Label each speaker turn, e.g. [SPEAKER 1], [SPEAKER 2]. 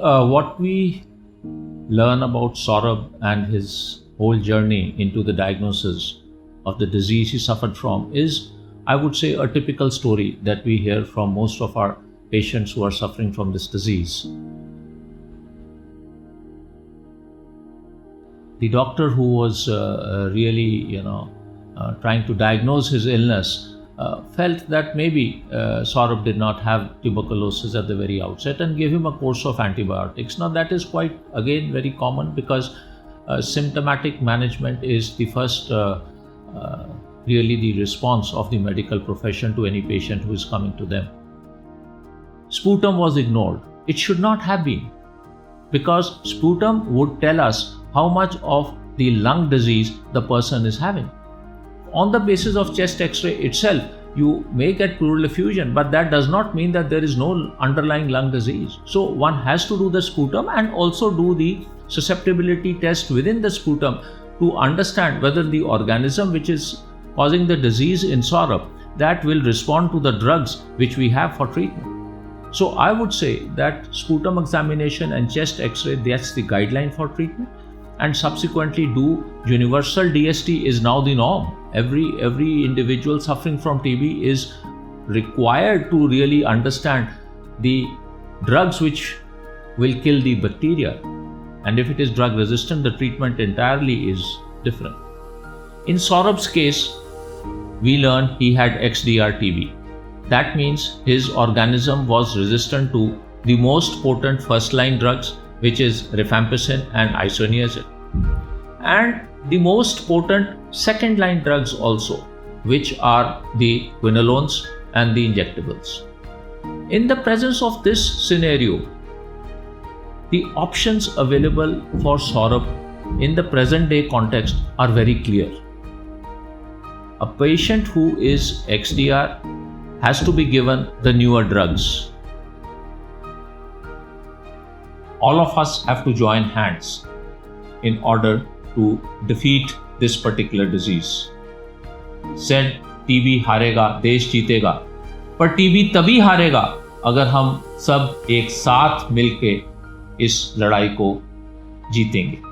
[SPEAKER 1] what we learn about Saurabh and his whole journey into the diagnosis of the disease he suffered from is, I would say, a typical story that we hear from most of our patients who are suffering from this disease. The doctor who was really, trying to diagnose his illness felt that maybe Saurabh did not have tuberculosis at the very outset and gave him a course of antibiotics. Now that is quite, again, very common because symptomatic management is the first really the response of the medical profession to any patient who is coming to them. Sputum was ignored. It should not have been, because sputum would tell us how much of the lung disease the person is having. On the basis of chest X-ray itself, you may get pleural effusion, but that does not mean that there is no underlying lung disease. So one has to do the sputum and also do the susceptibility test within the sputum to understand whether the organism which is causing the disease in Saurabh, that will respond to the drugs which we have for treatment. So I would say that sputum examination and chest X-ray, that's the guideline for treatment, and subsequently do universal DST is now the norm. Every individual suffering from TB is required to really understand the drugs which will kill the bacteria, and if it is drug resistant, the treatment entirely is different. In Saurabh's case, we learned he had XDR TB. That means his organism was resistant to the most potent first-line drugs, which is rifampicin and isoniazid, and the most potent second-line drugs also, which are the quinolones and the injectables. In the presence of this scenario, the options available for Saurabh in the present-day context are very clear. A patient who is XDR has to be given the newer drugs. All of us have to join hands in order to defeat this particular disease. Said TB हारेगा, देश जीतेगा, पर TB तभी हारेगा अगर हम सब एक साथ मिलके इस लड़ाई को जीतेंगे.